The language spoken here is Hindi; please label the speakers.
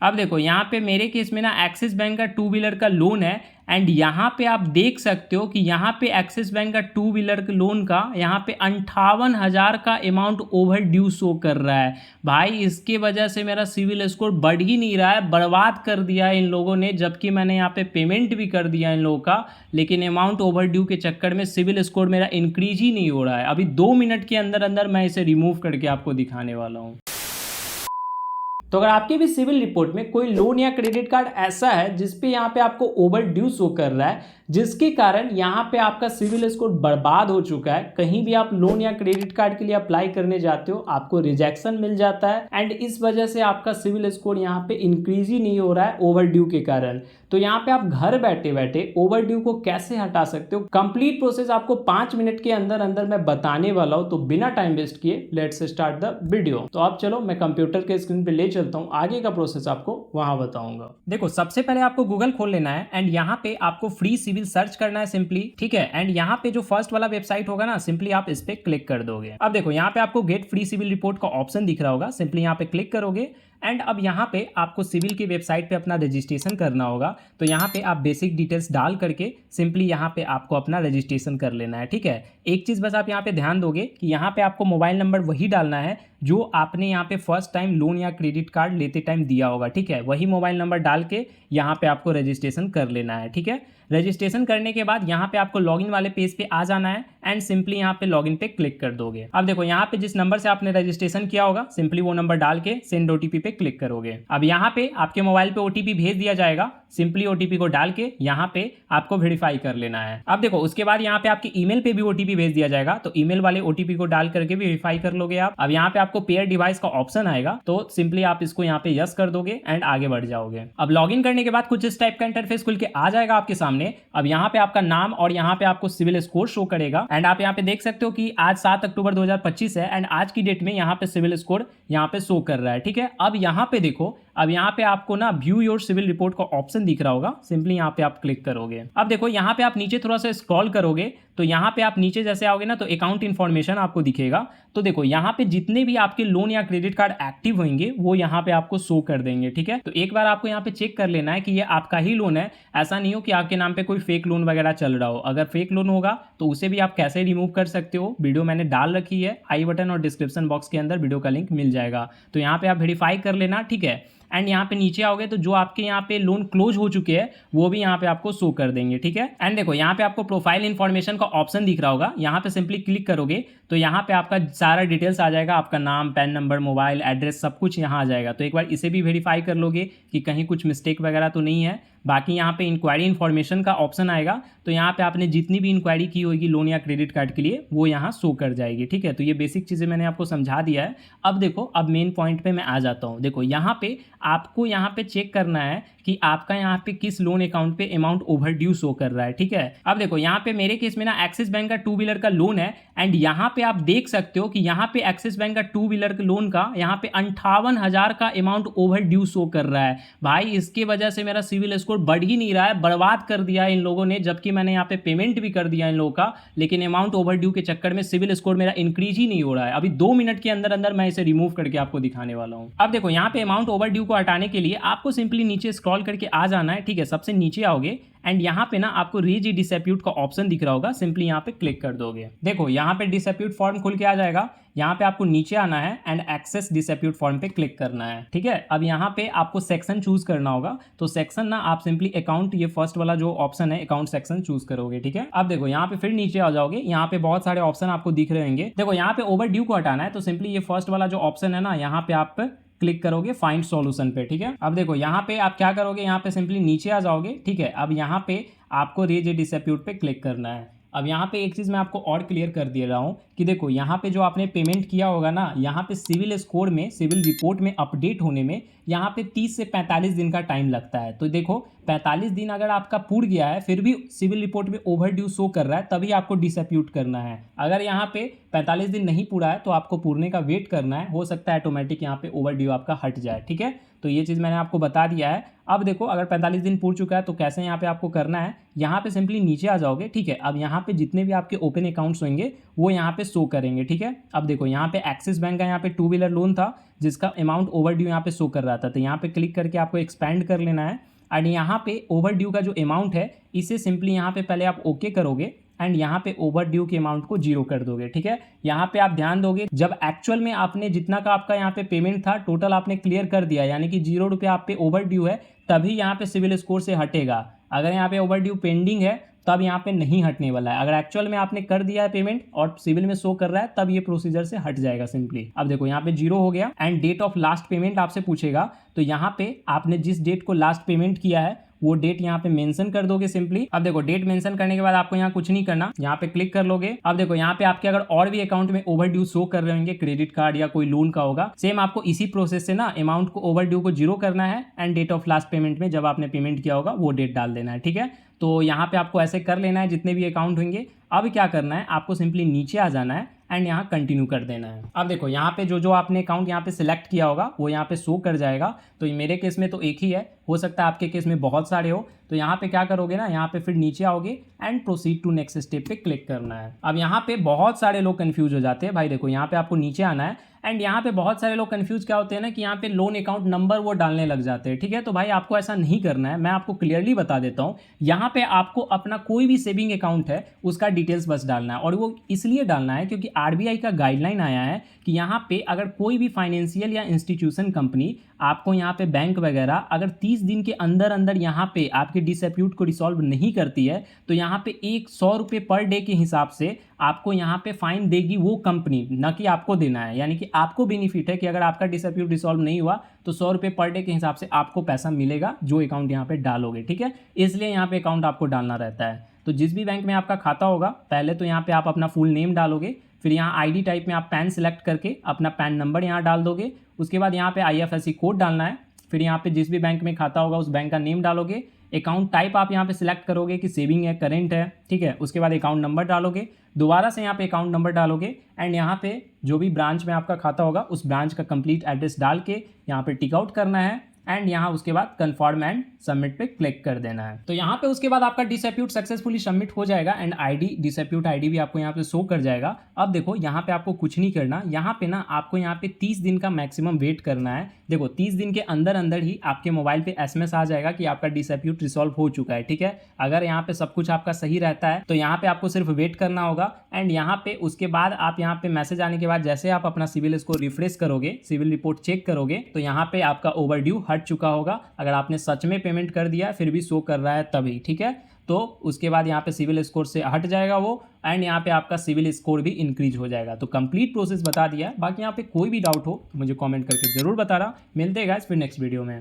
Speaker 1: अब देखो यहाँ पे मेरे केस में ना एक्सिस बैंक का टू व्हीलर का लोन है एंड यहाँ पे आप देख सकते हो कि यहाँ पे एक्सिस बैंक का टू व्हीलर के लोन का यहाँ पे 58,000 का अमाउंट ओवर ड्यू शो कर रहा है। भाई इसके वजह से मेरा सिविल स्कोर बढ़ ही नहीं रहा है, बर्बाद कर दिया है इन लोगों ने, जबकि मैंने यहाँ पे पेमेंट भी कर दिया इन लोगों का, लेकिन अमाउंट ओवर ड्यू के चक्कर में सिविल स्कोर मेरा इंक्रीज ही नहीं हो रहा है। अभी 2 मिनट के अंदर अंदर मैं इसे रिमूव करके आपको दिखाने वाला हूँ। तो अगर आपके भी सिविल रिपोर्ट में कोई लोन या क्रेडिट कार्ड ऐसा है जिसपे यहाँ पे आपको ओवर ड्यू शो कर रहा है, जिसके कारण यहाँ पे आपका सिविल स्कोर बर्बाद हो चुका है, कहीं भी आप लोन या क्रेडिट कार्ड के लिए अप्लाई करने जाते हो आपको रिजेक्शन मिल जाता है एंड इस वजह से आपका सिविल स्कोर यहाँ पे इंक्रीज ही नहीं हो रहा है ओवर ड्यू के कारण, तो यहाँ पे आप घर बैठे बैठे ओवर ड्यू को कैसे हटा सकते हो, कंप्लीट प्रोसेस आपको 5 मिनट के अंदर अंदर मैं बताने वाला हूँ। तो बिना टाइम वेस्ट किए लेट्स स्टार्ट द वीडियो। तो आप चलो मैं कंप्यूटर के स्क्रीन पे ले चलता हूँ, आगे का प्रोसेस आपको वहां बताऊंगा। देखो सबसे पहले आपको गूगल खोल लेना है एंड यहाँ पे आपको फ्री सिविल सर्च करना है सिंपली, ठीक है। एंड यहाँ पे जो फर्स्ट वाला वेबसाइट होगा ना, सिंपली आप इस पे क्लिक कर दोगे। अब देखो यहाँ पे आपको गेट फ्री सिविल रिपोर्ट का ऑप्शन दिख रहा होगा, सिंपली यहाँ पे क्लिक करोगे एंड अब यहाँ पे आपको सिविल की वेबसाइट पे अपना रजिस्ट्रेशन करना होगा। तो यहाँ पे आप बेसिक डिटेल्स डाल करके सिंपली यहाँ पे आपको अपना रजिस्ट्रेशन कर लेना है, ठीक है। एक चीज़ बस आप यहाँ पे ध्यान दोगे कि यहाँ पे आपको मोबाइल नंबर वही डालना है जो आपने यहाँ पे फर्स्ट टाइम लोन या क्रेडिट कार्ड लेते टाइम दिया होगा, ठीक है। वही मोबाइल नंबर डाल के यहाँ पे आपको रजिस्ट्रेशन कर लेना है, ठीक है। रजिस्ट्रेशन करने के बाद यहाँ पे आपको लॉगिन वाले पेज पे आ जाना है एंड सिंपली यहाँ पे लॉगिन पे क्लिक कर दोगे। अब देखो यहाँ पे जिस नंबर से आपने रजिस्ट्रेशन किया होगा सिंपली वो नंबर डाल के सेंड ओटीपी पे क्लिक करोगे। अब यहाँ पे आपके मोबाइल पे ओटीपी भेज दिया जाएगा, सिंपली ओटीपी को डाल के यहाँ पे आपको वेरीफाई कर लेना है। अब देखो उसके बाद यहाँ पे आपके ईमेल पे भी ओटीपी भेज दिया जाएगा, तो ईमेल वाले ओटीपी को डाल करके भी वेरीफाई कर लोगे आप। अब यहाँ पे आपको पेयर डिवाइस का ऑप्शन आएगा, तो सिंपली आप इसको यहाँ पे यस कर दोगे एंड आगे बढ़ जाओगे। अब लॉगिन करने के बाद कुछ इस टाइप का इंटरफेस खुल के आ जाएगा आपके सामने। अब यहाँ पे आपका नाम और यहाँ पे आपको सिविल स्कोर शो करेगा एंड आप यहाँ पे देख सकते हो कि आज 7 अक्टूबर 2025 है एंड आज की डेट में यहाँ पे सिविल स्कोर यहाँ पे शो कर रहा है, ठीक है। अब यहाँ पे देखो, अब यहाँ पे आपको ना व्यू योर सिविल रिपोर्ट का ऑप्शन दिख रहा होगा, सिंपली यहाँ पे आप क्लिक करोगे। अब देखो यहाँ पे आप नीचे थोड़ा सा स्क्रॉल करोगे तो यहाँ पे आप नीचे जैसे आओगे ना तो अकाउंट इन्फॉर्मेशन आपको दिखेगा। तो देखो यहाँ पे जितने भी आपके लोन या क्रेडिट कार्ड एक्टिव होंगे वो यहाँ पे आपको शो कर देंगे, ठीक है। तो एक बार आपको यहाँ पे चेक कर लेना है कि ये आपका ही लोन है, ऐसा नहीं हो कि आपके नाम पे कोई फेक लोन वगैरह चल रहा हो। अगर फेक लोन होगा तो उसे भी आप कैसे रिमूव कर सकते हो, वीडियो मैंने डाल रखी है, आई बटन और डिस्क्रिप्शन बॉक्स के अंदर वीडियो का लिंक मिल जाएगा। तो यहाँ पे आप वेरीफाई कर लेना, ठीक है। एंड यहाँ पे नीचे आओगे तो जो आपके यहाँ पे लोन क्लोज हो चुके हैं वो भी यहाँ पे आपको शो कर देंगे, ठीक है। एंड देखो यहाँ पे आपको प्रोफाइल इन्फॉर्मेशन का ऑप्शन दिख रहा होगा, यहाँ पे सिंपली क्लिक करोगे तो यहाँ पे आपका सारा डिटेल्स आ जाएगा, आपका नाम, पैन नंबर, मोबाइल एड्रेस, सब कुछ यहाँ आ जाएगा। तो एक बार इसे भी वेरीफाई कर लोगे कि कहीं कुछ मिस्टेक वगैरह तो नहीं है। बाकी यहाँ पे इंक्वायरी इन्फॉर्मेशन का ऑप्शन आएगा, तो यहाँ पे आपने जितनी भी इंक्वायरी की होगी लोन या क्रेडिट कार्ड के लिए वो यहाँ शो कर जाएगी, ठीक है। तो ये बेसिक चीज़ें मैंने आपको समझा दिया है। अब देखो, अब मेन पॉइंट पे मैं आ जाता हूँ। देखो यहाँ पे आपको यहाँ पे चेक करना है कि आपका यहाँ पे किस लोन अकाउंट पे अमाउंट ओवर ड्यू शो कर रहा है, ठीक है। अब देखो यहाँ पे मेरे केस में ना एक्सिस बैंक का टू व्हीलर का लोन है एंड यहाँ पे आप देख सकते हो कि यहाँ पे एक्सिस बैंक का टू व्हीलर के लोन का यहाँ पे 58,000 का अमाउंट ओवर ड्यू शो कर रहा है। भाई इसके वजह से मेरा सिविल स्कोर बढ़ ही नहीं रहा है, बर्बाद कर दिया है इन लोगों ने, जबकि मैंने यहाँ पे पेमेंट भी कर दिया इन लोगों का, लेकिन अमाउंट ओवर ड्यू के चक्कर में सिविल स्कोर मेरा इंक्रीज ही नहीं हो रहा है। अभी 2 मिनट के अंदर अंदर मैं इसे रिमूव करके आपको दिखाने वाला हूँ। अब देखो यहाँ पे अमाउंट ओवर ड्यू को हटाने के लिए आपको सिंपली नीचे स्क्रॉल करके आ जाना है, ठीक है। सबसे नीचे आओगे एंड यहाँ पे ना आपको रीज डिस्प्यूट का ऑप्शन दिख रहा होगा, सिंपली यहाँ पे क्लिक कर दोगे। देखो यहाँ पे डिस्प्यूट फॉर्म खुल के आ जाएगा, यहाँ पे आपको नीचे आना है एंड एक्सेस डिस्प्यूट फॉर्म पे क्लिक करना है, ठीक है। अब यहाँ पे आपको सेक्शन चूज करना होगा, तो सेक्शन ना आप सिंपली अकाउंट, ये फर्स्ट वाला जो ऑप्शन है अकाउंट सेक्शन चूज करोगे, ठीक है। अब देखो यहाँ पे फिर नीचे आ जाओगे, यहाँ पे बहुत सारे ऑप्शन आपको दिख रहे होंगे। देखो यहाँ पे ओवर ड्यू को हटाना है, तो सिंपली ये फर्स्ट वाला जो ऑप्शन है ना यहाँ पे आप क्लिक करोगे फाइंड सॉल्यूशन पे, ठीक है। अब देखो यहाँ पे आप क्या करोगे, यहाँ पे सिंपली नीचे आ जाओगे, ठीक है। अब यहाँ पे आपको रेज ए डिस्प्यूट पे क्लिक करना है। अब यहाँ पे एक चीज़ मैं आपको और क्लियर कर दे रहा हूँ कि देखो यहाँ पे जो आपने पेमेंट किया होगा ना, यहाँ पे सिविल स्कोर में, सिविल रिपोर्ट में अपडेट होने में यहाँ पे 30 से 45 दिन का टाइम लगता है। तो देखो 45 दिन अगर आपका पूर गया है फिर भी सिविल रिपोर्ट में ओवर ड्यू शो कर रहा है, तभी आपको डिस्प्यूट करना है। अगर यहाँ पे 45 दिन नहीं पूरा है तो आपको पूरने का वेट करना है, हो सकता है ऑटोमेटिक यहाँ पे ओवर ड्यू आपका हट जाए, ठीक है। तो ये चीज़ मैंने आपको बता दिया है। अब देखो अगर 45 दिन पूर चुका है तो कैसे यहाँ पे आपको करना है, यहाँ पे सिंपली नीचे आ जाओगे, ठीक है। अब यहाँ पे जितने भी आपके ओपन अकाउंट्स होंगे वो यहाँ पे शो करेंगे, ठीक है। अब देखो यहाँ पे एक्सिस बैंक का यहाँ पे 2 व्हीलर लोन था जिसका अमाउंट ओवर ड्यू यहाँ पे शो कर रहा था, तो यहाँ पे क्लिक करके आपको एक्सपैंड कर लेना है। एंड यहाँ पे ओवर ड्यू का जो अमाउंट है इसे सिंपली यहाँ पे पहले आप ओके करोगे एंड यहाँ पे ओवर ड्यू के अमाउंट को 0 कर दोगे, ठीक है। यहाँ पे आप ध्यान दोगे जब एक्चुअल में आपने जितना का आपका यहाँ पे पेमेंट था टोटल आपने क्लियर कर दिया, यानी कि 0 रुपये आप पे ओवर ड्यू है, तभी यहाँ पे सिविल स्कोर से हटेगा। अगर यहाँ पे ओवर ड्यू पेंडिंग है तब यहाँ पे नहीं हटने वाला है। अगर एक्चुअल में आपने कर दिया है पेमेंट और सिविल में शो कर रहा है तब ये प्रोसीजर से हट जाएगा सिंपली। अब देखो यहाँ पे 0 हो गया and date of last payment आपसे पूछेगा, तो यहाँ पे आपने जिस डेट को लास्ट पेमेंट किया है वो डेट यहाँ पे मेंशन कर दोगे सिंपली। अब देखो डेट मेंशन करने के बाद आपको यहाँ कुछ नहीं करना, यहाँ पे क्लिक कर लोगे। अब देखो यहाँ पे आपके अगर और भी अकाउंट में ओवर ड्यू शो कर रहे होंगे, क्रेडिट कार्ड या कोई लोन का होगा, सेम आपको इसी प्रोसेस से ना अमाउंट को ओवर ड्यू को 0 करना है and date of last payment में जब आपने पेमेंट किया होगा वो डेट डाल देना है, ठीक है। तो यहाँ पे आपको ऐसे कर लेना है जितने भी अकाउंट होंगे। अब क्या करना है, आपको सिंपली नीचे आ जाना है एंड यहाँ कंटिन्यू कर देना है। अब देखो यहाँ पे जो आपने अकाउंट यहाँ पे सिलेक्ट किया होगा वो यहाँ पे शो कर जाएगा। तो मेरे केस में तो एक ही है, हो सकता है आपके केस में बहुत सारे हो। तो यहाँ पे क्या करोगे ना, यहाँ पे फिर नीचे आओगे and proceed to next step पे क्लिक करना है। अब यहाँ पे बहुत सारे लोग कंफ्यूज हो जाते हैं भाई। देखो यहाँ पे आपको नीचे आना है एंड यहाँ पे बहुत सारे लोग कंफ्यूज क्या होते हैं ना कि यहाँ पे लोन अकाउंट नंबर वो डालने लग जाते हैं, ठीक है। तो भाई आपको ऐसा नहीं करना है, मैं आपको क्लियरली बता देता हूँ। यहाँ पे आपको अपना कोई भी सेविंग अकाउंट है उसका डिटेल्स बस डालना है, और वो इसलिए डालना है क्योंकि आरबीआई का गाइडलाइन आया है कि यहाँ पे अगर कोई भी फाइनेंशियल या इंस्टीट्यूशन कंपनी आपको यहाँ पे बैंक वगैरह अगर 30 दिन के अंदर अंदर यहाँ पे आपके डिस्प्यूट को रिसॉल्व नहीं करती है तो यहाँ पे 100 रुपये पर डे के हिसाब से आपको यहाँ पे फाइन देगी वो कंपनी, न कि आपको देना है। यानी कि आपको बेनिफिट है कि अगर आपका डिस्प्यूट रिसॉल्व नहीं हुआ तो 100 रुपये पर डे के हिसाब से आपको पैसा मिलेगा जो अकाउंट यहाँ पे डालोगे, ठीक है। इसलिए यहाँ पे अकाउंट आपको डालना रहता है। तो जिस भी बैंक में आपका खाता होगा पहले तो यहाँ पे आप अपना फुल नेम डालोगे, फिर यहाँ आईडी टाइप में आप पैन सेलेक्ट करके अपना पैन नंबर यहाँ डाल दोगे। उसके बाद यहाँ पे आईएफएससी कोड डालना है। फिर यहाँ पे जिस भी बैंक में खाता होगा उस बैंक का नेम डालोगे। अकाउंट टाइप आप यहाँ पे सिलेक्ट करोगे कि सेविंग है, करेंट है, ठीक है। उसके बाद अकाउंट नंबर डालोगे, दोबारा से यहाँ पे अकाउंट नंबर डालोगे एंड यहाँ पे जो भी ब्रांच में आपका खाता होगा उस ब्रांच का कंप्लीट एड्रेस डाल के यहाँ पे टिक आउट करना है एंड यहाँ उसके बाद कन्फर्म एंड सबमिट पे क्लिक कर देना है। तो यहाँ पे उसके बाद आपका डिस्प्यूट सक्सेसफुली सबमिट हो जाएगा एंड आईडी डिस्प्यूट आईडी भी आपको यहाँ पे शो कर जाएगा। अब देखो यहाँ पे आपको कुछ नहीं करना, यहाँ पे ना आपको यहाँ पे 30 दिन का मैक्सिमम वेट करना है। देखो 30 दिन के अंदर अंदर ही आपके मोबाइल पे एसएमएस आ जाएगा कि आपका डिस्प्यूट रिसॉल्व हो चुका है, ठीक है। अगर यहाँ पे सब कुछ आपका सही रहता है तो यहाँ पे आपको सिर्फ वेट करना होगा एंड यहाँ पे उसके बाद आप यहाँ पे मैसेज आने के बाद जैसे आप अपना सिविल स्कोर रिफ्रेश करोगे, सिविल रिपोर्ट चेक करोगे तो यहाँ पे आपका ओवर ड्यू हट चुका होगा। अगर आपने सच में पेमेंट कर दिया फिर भी शो कर रहा है तभी, ठीक है। तो उसके बाद यहाँ पे सिविल स्कोर से हट जाएगा वो एंड यहाँ पे आपका सिविल स्कोर भी इंक्रीज हो जाएगा। तो कंप्लीट प्रोसेस बता दिया है। बाकी यहाँ पे कोई भी डाउट हो तो मुझे कमेंट करके जरूर बताना। मिलते हैं गाइस फिर नेक्स्ट वीडियो में।